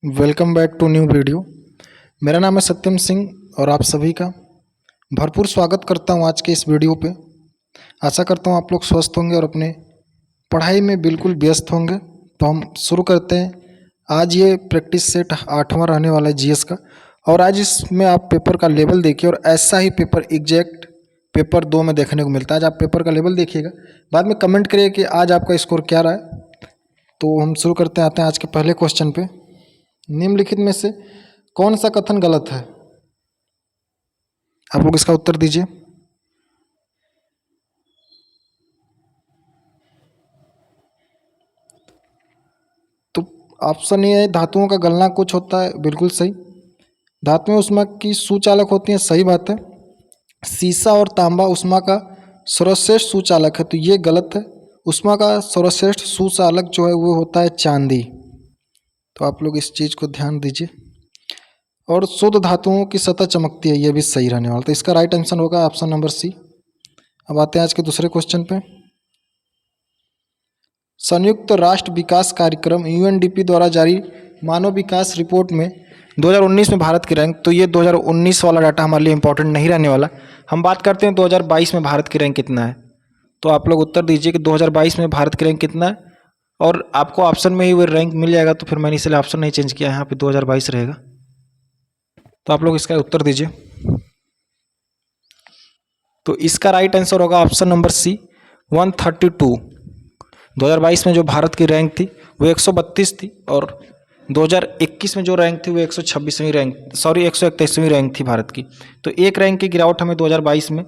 Welcome back to new video. मेरा नाम है सत्यम सिंह और आप सभी का भरपूर स्वागत करता हूं आज के इस वीडियो पे। आशा करता हूं आप लोग स्वस्थ होंगे और अपने पढ़ाई में बिल्कुल व्यस्त होंगे। तो हम शुरू करते हैं। आज ये प्रैक्टिस सेट 8वां रहने वाला है जीएस का, और आज इसमें आप पेपर का लेवल देखिए और ऐसा ही पेपर एग्जैक्ट पेपर 2 में देखने को मिलता है। आज आप पेपर का लेवल देखिएगा, बाद में कमेंट करिए कि आज आपका स्कोर क्या रहा है। तो हम शुरू करते आते हैं आज के पहले क्वेश्चन पे। निम्नलिखित में से कौन सा कथन गलत है? आप लोग इसका उत्तर दीजिए। तो ऑप्शन ए है धातुओं का गलना कुछ होता है, बिल्कुल सही। धातुएं उष्मा की सुचालक होती हैं, सही बात है। सीसा और तांबा उष्मा का सर्वश्रेष्ठ सुचालक है, तो ये गलत है। उष्मा का सर्वश्रेष्ठ सुचालक जो है वो होता है चांदी। तो आप लोग इस चीज़ को ध्यान दीजिए। और शुद्ध धातुओं की सतह चमकती है, ये भी सही रहने वाला। तो इसका राइट आंसर होगा ऑप्शन नंबर सी। अब आते हैं आज के दूसरे क्वेश्चन पे। संयुक्त राष्ट्र विकास कार्यक्रम यूएनडीपी द्वारा जारी मानव विकास रिपोर्ट में 2019 में भारत की रैंक, तो ये 2019 वाला डाटा हमारे लिए इंपॉर्टेंट नहीं रहने वाला। हम बात करते हैं 2022 में भारत की रैंक कितना है। तो आप लोग उत्तर दीजिए कि 2022 में भारत की रैंक कितना है, और आपको ऑप्शन में ही वो रैंक मिल जाएगा। तो फिर मैंने इसलिए ऑप्शन नहीं चेंज किया, यहाँ पे 2022 रहेगा। तो आप लोग इसका उत्तर दीजिए। तो इसका राइट आंसर होगा ऑप्शन नंबर सी, 132। 2022 में जो भारत की रैंक थी वो 132 थी, और 2021 में जो रैंक थी वो 126वीं रैंक, 131वीं रैंक थी भारत की। तो एक रैंक की गिरावट हमें 2022 में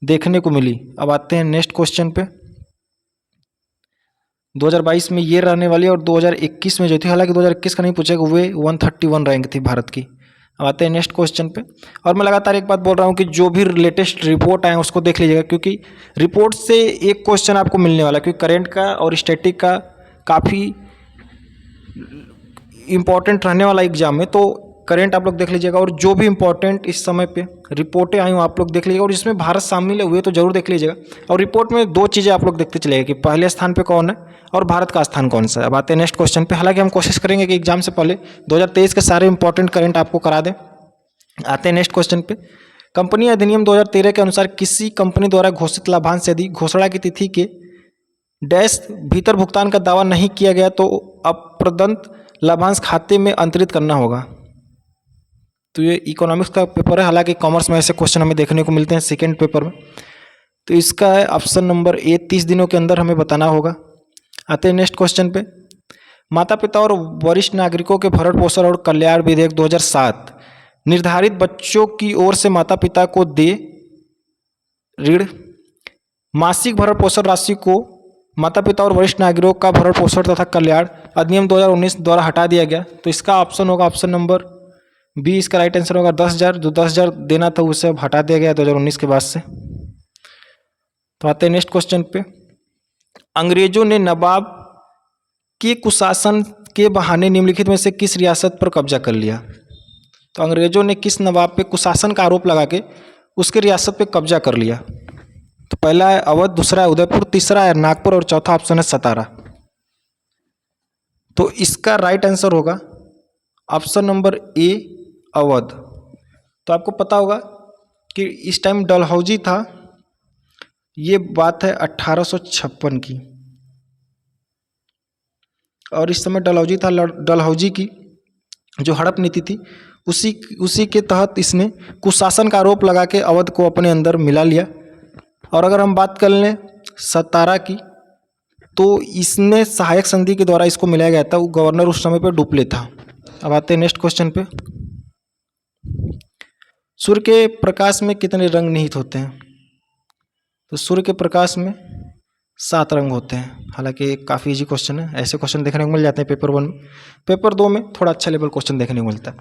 देखने को मिली। अब आते हैं नेक्स्ट क्वेश्चन पे। 2022 में ये रहने वाली है, और 2021 में जो थी, हालांकि 2021 का नहीं पूछेगा, वो 131 रैंक थी भारत की। अब आते हैं नेक्स्ट क्वेश्चन पे। और मैं लगातार एक बात बोल रहा हूँ कि जो भी लेटेस्ट रिपोर्ट आए उसको देख लीजिएगा, क्योंकि रिपोर्ट से एक क्वेश्चन आपको मिलने वाला है, क्योंकि करंट का और स्टैटिक का काफ़ी इंपॉर्टेंट रहने वाला एग्जाम में। तो करंट आप लोग देख लीजिएगा, और जो भी इंपॉर्टेंट इस समय पे रिपोर्टें आई हो आप लोग देख लीजिएगा, और जिसमें भारत शामिल है हुए तो जरूर देख लीजिएगा। और रिपोर्ट में दो चीज़ें आप लोग देखते चलेगा कि पहले स्थान पे कौन है और भारत का स्थान कौन सा है। अब आते हैं नेक्स्ट क्वेश्चन पे। हालांकि हम कोशिश करेंगे कि एग्जाम से पहले 2023 के सारे इंपॉर्टेंट करंट आपको करा दें। आते हैं नेक्स्ट क्वेश्चन पे। कंपनी अधिनियम 2013 के अनुसार किसी कंपनी द्वारा घोषित लाभांश यदि घोषणा की तिथि के डैश भीतर भुगतान का दावा नहीं किया गया तो अप्रदत्त लाभांश खाते में अंतरित करना होगा। तो ये इकोनॉमिक्स का पेपर है, हालांकि कॉमर्स में ऐसे क्वेश्चन हमें देखने को मिलते हैं सेकेंड पेपर में। तो इसका है ऑप्शन नंबर ए, 30 दिनों के अंदर हमें बताना होगा। आते हैं नेक्स्ट क्वेश्चन पे। माता पिता और वरिष्ठ नागरिकों के भरण पोषण और कल्याण विधेयक 2007 निर्धारित बच्चों की ओर से माता पिता को दे ऋण मासिक भरण पोषण राशि को माता पिता और वरिष्ठ नागरिकों का भरण पोषण तथा कल्याण अधिनियम 2019 द्वारा हटा दिया गया। तो इसका ऑप्शन होगा ऑप्शन नंबर बी। इसका राइट आंसर होगा 10,000। जो 10,000 देना था उसे अब हटा दिया गया 2019 के बाद से। तो आते हैं नेक्स्ट क्वेश्चन पे। अंग्रेजों ने नवाब के कुशासन के बहाने निम्नलिखित में से किस रियासत पर कब्जा कर लिया? तो अंग्रेजों ने किस नवाब पे कुशासन का आरोप लगा के उसके रियासत पे कब्जा कर लिया? तो पहला है अवध, दूसरा है उदयपुर, तीसरा है नागपुर, और चौथा ऑप्शन है सतारा। तो इसका राइट आंसर होगा ऑप्शन नंबर ए, अवध। तो आपको पता होगा कि इस टाइम डलहौजी था, ये बात है 1856 की, और इस समय डलहौजी था। डलहौजी की जो हड़प नीति थी उसी के तहत इसने कुशासन का आरोप लगा के अवध को अपने अंदर मिला लिया। और अगर हम बात कर लें सतारा की, तो इसने सहायक संधि के द्वारा इसको मिलाया गया था। वो गवर्नर उस समय पे डुप्ले था। अब आते हैं नेक्स्ट क्वेश्चन पे। सूर्य के प्रकाश में कितने रंग निहित होते हैं? तो सूर्य के प्रकाश में 7 रंग होते हैं। हालांकि काफ़ी इजी क्वेश्चन है, ऐसे क्वेश्चन देखने को मिल जाते हैं पेपर 1 में। पेपर 2 में थोड़ा अच्छा लेवल क्वेश्चन देखने को मिलता है।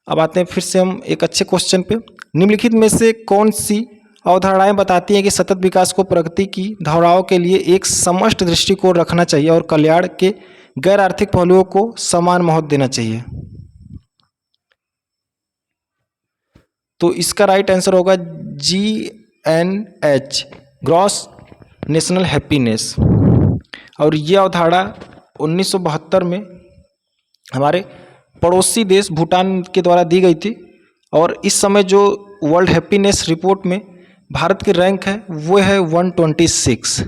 अब आते हैं फिर से हम एक अच्छे क्वेश्चन पे। निम्नलिखित में से कौन सी अवधारणाएं बताती हैं कि सतत विकास को प्रगति की धाराओं के लिए एक समष्टि दृष्टिकोण रखना चाहिए और कल्याण के गैर आर्थिक पहलुओं को समान महत्व देना चाहिए? तो इसका राइट आंसर होगा GNH, ग्रॉस नेशनल हैप्पीनेस। और ये अवधारणा 1972 में हमारे पड़ोसी देश भूटान के द्वारा दी गई थी। और इस समय जो वर्ल्ड हैप्पीनेस रिपोर्ट में भारत की रैंक है वो है 126।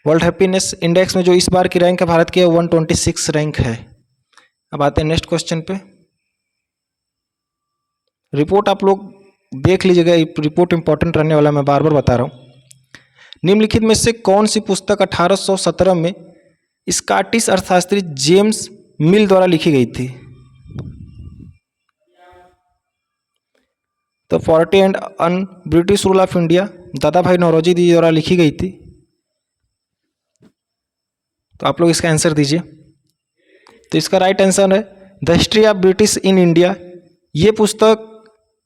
वर्ल्ड हैप्पीनेस इंडेक्स में जो इस बार की रैंक है भारत की 126 रैंक है। अब आते हैं नेक्स्ट क्वेश्चन पे। रिपोर्ट आप लोग देख लीजिएगा, रिपोर्ट इंपॉर्टेंट रहने वाला, मैं बार बार बता रहा हूँ। निम्नलिखित में से कौन सी पुस्तक 1817 में स्कॉटिश अर्थशास्त्री जेम्स मिल द्वारा लिखी गई थी? तो 40 and un British rule of India दादा भाई नौरोजी जी द्वारा लिखी गई थी। तो आप लोग इसका आंसर दीजिए। तो इसका राइट आंसर है the history of British in India. ये पुस्तक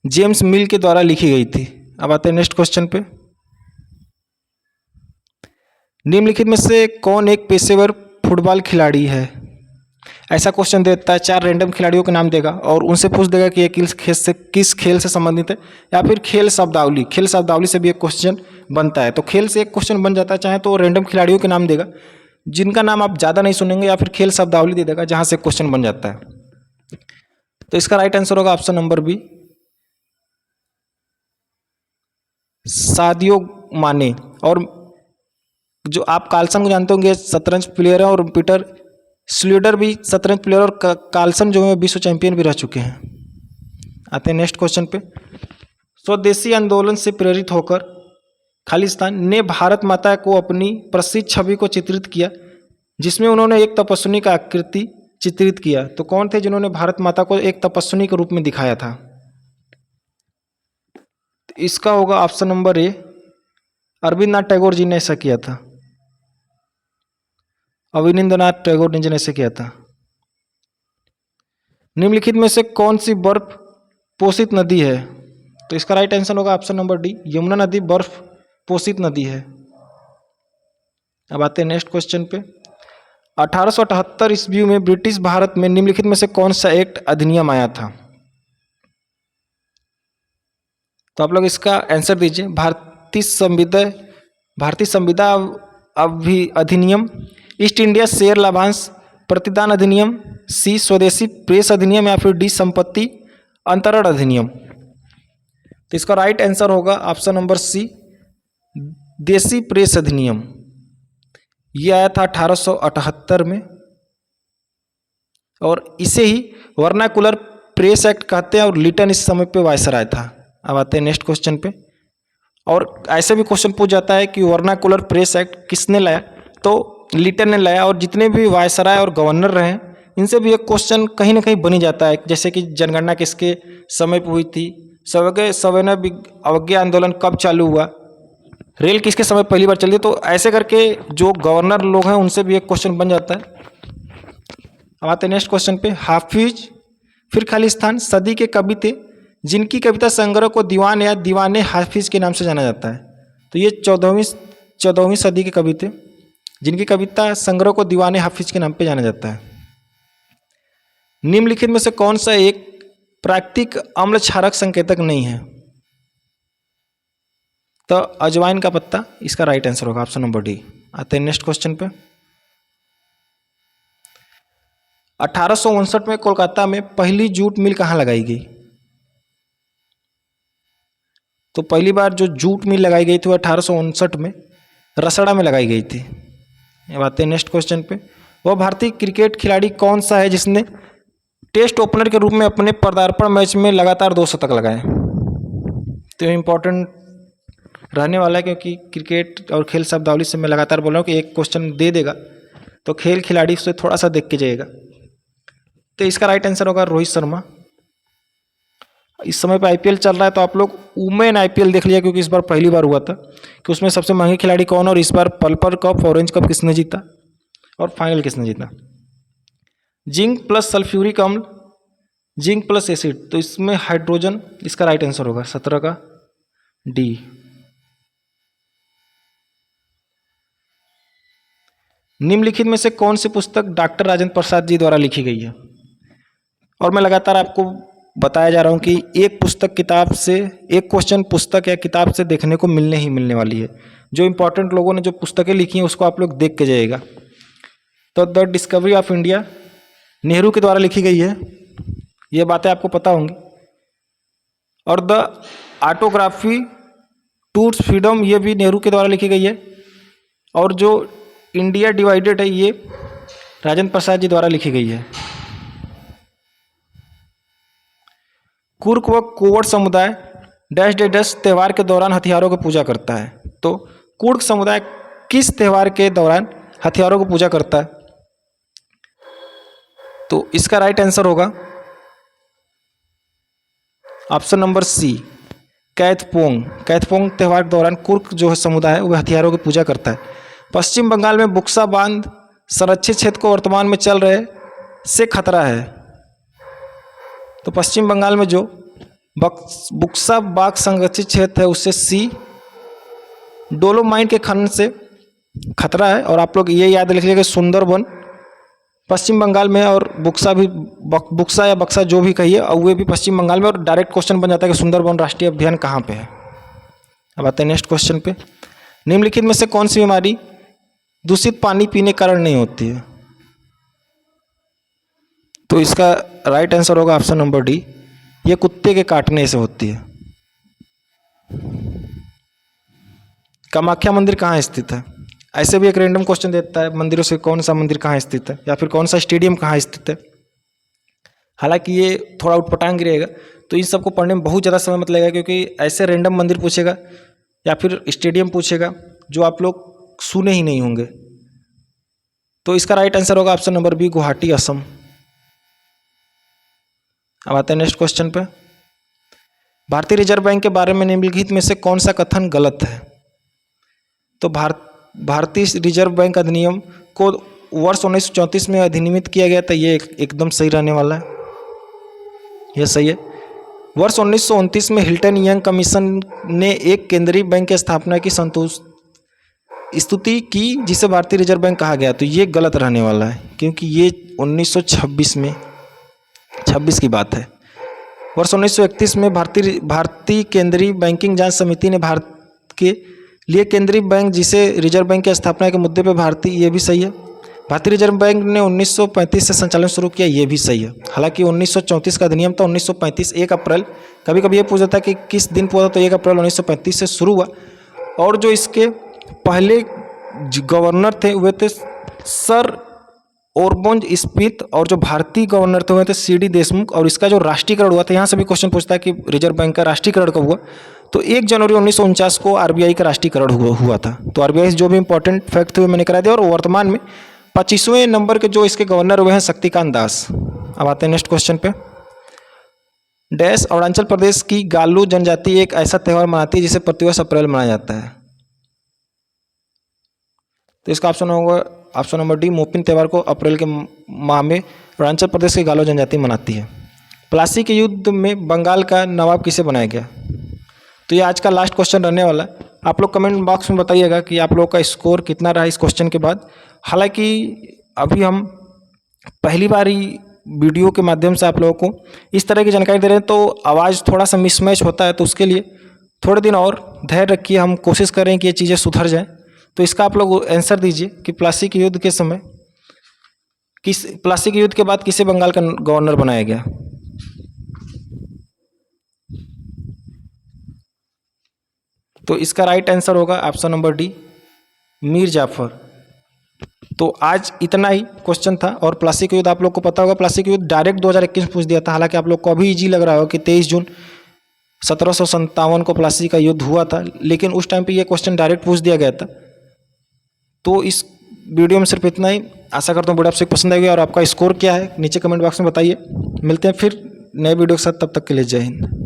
जेम्स मिल के द्वारा लिखी गई थी। अब आते हैं नेक्स्ट क्वेश्चन पे। निम्नलिखित में से कौन एक पेशेवर फुटबॉल खिलाड़ी है? ऐसा क्वेश्चन देता है, 4 रैंडम खिलाड़ियों के नाम देगा और उनसे पूछ देगा कि ये किस खेल से संबंधित है, या फिर खेल शब्दावली से भी एक क्वेश्चन बनता है। तो खेल से एक क्वेश्चन बन जाता है, चाहे तो रैंडम खिलाड़ियों के नाम देगा जिनका नाम आप ज़्यादा नहीं सुनेंगे, या फिर खेल शब्दावली दे देगा जहाँ से क्वेश्चन बन जाता है। तो इसका राइट आंसर होगा ऑप्शन नंबर बी, सादियो माने। और जो आप कार्लसन को जानते होंगे, शतरंज प्लेयर है, और पीटर स्लूडर भी शतरंज प्लेयर, और कार्लसन जो है विश्व चैंपियन भी रह चुके हैं। आते हैं नेक्स्ट क्वेश्चन पे। स्वदेशी आंदोलन से प्रेरित होकर खालिस्तान ने भारत माता को अपनी प्रसिद्ध छवि को चित्रित किया, जिसमें उन्होंने एक तपस्विनी का आकृति चित्रित किया। तो कौन थे जिन्होंने भारत माता को एक तपस्विनी के रूप में दिखाया था? इसका होगा option number A, Arvind Tagore ji ने ऐसा किया था। अवनींद्रनाथ टैगोर जी ने ऐसे किया था। निम्नलिखित में से कौन सी बर्फ पोषित नदी है? तो इसका राइट आंसर होगा ऑप्शन नंबर डी, यमुना नदी बर्फ पोषित नदी है। अब आते हैं नेक्स्ट क्वेश्चन पे। 1878 ईस्वी में ब्रिटिश भारत में निम्नलिखित में से कौन सा एक्ट अधिनियम आया था? तो आप लोग इसका आंसर दीजिए। भारतीय संविदा अधिनियम, ईस्ट इंडिया शेयर लाभांश प्रतिदान अधिनियम, सी स्वदेशी प्रेस अधिनियम, या फिर डी संपत्ति अंतरण अधिनियम। तो इसका राइट आंसर होगा ऑप्शन नंबर सी, देसी प्रेस अधिनियम। ये आया था 1878 में, और इसे ही वर्नाकुलर प्रेस एक्ट कहते हैं, और लिटन इस समय पे वायसराय था। अब आते हैं नेक्स्ट क्वेश्चन पे। और ऐसे भी क्वेश्चन पूछ जाता है कि वर्नाकुलर प्रेस एक्ट किसने लाया? तो लिटन ने लाया। और जितने भी वायसराय और गवर्नर रहे इनसे भी एक क्वेश्चन कहीं ना कहीं बनी जाता है, जैसे कि जनगणना किसके समय पर हुई थी, सविनय अवज्ञा आंदोलन कब चालू हुआ, रेल किसके समय पहली बार चली। तो ऐसे करके जो गवर्नर लोग हैं उनसे भी एक क्वेश्चन बन जाता है। अब आते हैं नेक्स्ट क्वेश्चन पे। हाफिज फिर खालिस्तान सदी के कवि थे जिनकी कविता संग्रह को दीवान या दीवाने हाफिज के नाम से जाना जाता है। तो ये 14वीं सदी के कवि थे जिनकी कविता संग्रह को दीवाने हाफिज के नाम पे जाना जाता है। निम्नलिखित में से कौन सा एक प्राकृतिक अम्ल क्षारक संकेतक नहीं है? तो अजवाइन का पत्ता इसका राइट आंसर होगा ऑप्शन नंबर डी। आते हैं नेक्स्ट क्वेश्चन पे। 1859 में कोलकाता में पहली जूट मिल कहाँ लगाई गई? तो पहली बार जो जूट मिल लगाई गई थी वो 1859 में रसड़ा में लगाई गई थी। अब आते हैं नेक्स्ट क्वेश्चन पे। वह भारतीय क्रिकेट खिलाड़ी कौन सा है जिसने टेस्ट ओपनर के रूप में अपने पदार्पण मैच में लगातार 2 शतक लगाए? तो इम्पोर्टेंट रहने वाला है, क्योंकि क्रिकेट और खेल शब्दावली से मैं लगातार बोल रहा हूँ कि एक क्वेश्चन दे देगा, तो खेल खिलाड़ी से थोड़ा सा देख के जाइएगा। तो इसका राइट आंसर होगा रोहित शर्मा। इस समय पे आईपीएल चल रहा है, तो आप लोग वुमेन आईपीएल देख लिया, क्योंकि इस बार पहली बार हुआ था कि उसमें सबसे महंगे खिलाड़ी कौन, और इस बार पर्पल कप ऑरेंज कप किसने जीता, और फाइनल किसने जीता। जिंक प्लस सल्फ्यूरिक अम्ल, जिंक प्लस एसिड, तो इसमें हाइड्रोजन इसका राइट आंसर होगा 17 का डी। निम्नलिखित में से कौन सी पुस्तक डॉक्टर राजेंद्र प्रसाद जी द्वारा लिखी गई है? और मैं लगातार आपको बताया जा रहा हूँ कि एक किताब से एक क्वेश्चन पुस्तक या किताब से देखने को मिलने वाली है। जो इंपॉर्टेंट लोगों ने जो पुस्तकें लिखी हैं उसको आप लोग देख के जाइएगा। तो the discovery of India, Nehru के द्वारा लिखी गई है, ये बातें आपको पता होंगी। और द ऑटोग्राफी टूर्स फ्रीडम, ये भी नेहरू के द्वारा लिखी गई है। और जो इंडिया डिवाइडेड है, ये राजेंद्र प्रसाद जी द्वारा लिखी गई है। कुर्क व कोवर समुदाय डैश डैश डैश त्यौहार के दौरान हथियारों की पूजा करता है। तो कुर्क समुदाय किस त्यौहार के दौरान हथियारों की पूजा करता है? तो इसका राइट आंसर होगा ऑप्शन नंबर सी, कैथपोंग। कैथपोंग त्यौहार के दौरान कुर्क जो है समुदाय है, वह हथियारों की पूजा करता है। पश्चिम बंगाल में बुक्सा बांध संरक्षित क्षेत्र को वर्तमान में चल रहे से खतरा है। तो पश्चिम बंगाल में जो बुक्सा बाग संरक्षित क्षेत्र है, उससे सी, डोलोमाइट के खनन से खतरा है। और आप लोग ये याद रख लीजिएगा, सुंदरबन पश्चिम बंगाल में, और बुक्सा भी, बुक्सा या बक्सा जो भी कहिए, और वे भी पश्चिम बंगाल में। और डायरेक्ट क्वेश्चन बन जाता है कि सुंदरबन राष्ट्रीय उद्यान कहाँ पे है। अब आते हैं नेक्स्ट क्वेश्चन पे। निम्नलिखित में से कौन सी बीमारी दूषित पानी पीने के कारण नहीं होती है? तो इसका राइट आंसर होगा ऑप्शन नंबर डी, ये कुत्ते के काटने से होती है। कामाख्या मंदिर कहाँ स्थित है? ऐसे भी एक रैंडम क्वेश्चन देता है मंदिरों से, कौन सा मंदिर कहाँ स्थित है, या फिर कौन सा स्टेडियम कहाँ स्थित है। हालांकि ये थोड़ा उटपटांग रहेगा, तो इन सबको पढ़ने में बहुत ज़्यादा समय मत लगेगा, क्योंकि ऐसे रैंडम मंदिर पूछेगा या फिर स्टेडियम पूछेगा जो आप लोग सुने ही नहीं होंगे। तो इसका राइट आंसर होगा option number B, Guwahati, Assam. अब आते हैं नेक्स्ट क्वेश्चन पे। भारतीय रिजर्व बैंक के बारे में निम्नलिखित में से कौन सा कथन गलत है? तो भारतीय रिजर्व बैंक अधिनियम को वर्ष 1934 में अधिनियमित किया गया था, ये एकदम सही रहने वाला है, यह सही है। वर्ष 1929 में हिल्टन यंग कमीशन ने एक केंद्रीय बैंक की स्थापना की स्तुति की, जिसे भारतीय रिजर्व बैंक कहा गया। तो ये गलत रहने वाला है, क्योंकि ये 1926 की बात है। वर्ष 1931 में भारतीय केंद्रीय बैंकिंग जांच समिति ने भारत के लिए केंद्रीय बैंक, जिसे रिजर्व बैंक की स्थापना के मुद्दे पर भारतीय, ये भी सही है। भारतीय रिजर्व बैंक ने 1935 से संचालन शुरू किया, ये भी सही है। हालांकि 1934 का अधिनियम था, 1935 1 अप्रैल, कभी कभी ये पूछा था कि किस दिन पूछा, तो 1 अप्रैल 1935 से शुरू हुआ। और जो इसके पहले गवर्नर थे वे थे सर ओरबोंज स्मिथ, और जो भारतीय गवर्नर थे वे थे CD देशमुख। और इसका जो राष्ट्रीयकरण हुआ था, यहाँ से भी क्वेश्चन पूछता है कि रिजर्व बैंक का राष्ट्रीयकरण कब हुआ, तो 1 जनवरी 1949 को RBI का राष्ट्रीयकरण हुआ था। तो RBI जो भी इंपॉर्टेंट फैक्ट थे मैंने करा दिया। और वर्तमान में 25वें नंबर के जो इसके गवर्नर हुए हैं, शक्तिकांत दास। अब आते हैं नेक्स्ट क्वेश्चन पे। डैश अरुणाचल प्रदेश की गालू जनजाति एक ऐसा त्यौहार मनाती है जिसे प्रतिवर्ष अप्रैल मनाया जाता है। तो इसका ऑप्शन होगा ऑप्शन नंबर डी, मोपिन त्यौहार को अप्रैल के माह में अरुणाचल प्रदेश की गालो जनजाति मनाती है। प्लासी के युद्ध में बंगाल का नवाब किसे बनाया गया? तो ये आज का लास्ट क्वेश्चन रहने वाला है। आप लोग कमेंट बॉक्स में बताइएगा कि आप लोग का स्कोर कितना रहा इस क्वेश्चन के बाद। हालांकि अभी हम पहली बार ही वीडियो के माध्यम से आप लोगों को इस तरह की जानकारी दे रहे हैं, तो आवाज़ थोड़ा सा मिसमैच होता है, तो उसके लिए थोड़े दिन और धैर्य रखिए। हम कोशिश करें कि ये चीज़ें सुधर जाएँ। तो इसका आप लोग आंसर दीजिए कि प्लासी के युद्ध के समय प्लासी के युद्ध के बाद किसे बंगाल का गवर्नर बनाया गया? तो इसका राइट आंसर होगा option number D, Mir Jafar. तो आज इतना ही क्वेश्चन था। और प्लासी का युद्ध आप लोग को पता होगा, प्लासी का युद्ध डायरेक्ट 2021 में पूछ दिया था। हालांकि आप लोग को अभी इजी लग रहा होगा कि 23 जून 1757 को प्लासी का युद्ध हुआ था, लेकिन उस टाइम पे ये क्वेश्चन डायरेक्ट पूछ दिया गया था। तो इस वीडियो में सिर्फ इतना ही। आशा करता हूँ वीडियो आपसे पसंद आएगी। और आपका स्कोर क्या है नीचे कमेंट बॉक्स में बताइए। मिलते हैं फिर नए वीडियो के साथ, तब तक के लिए जय हिंद।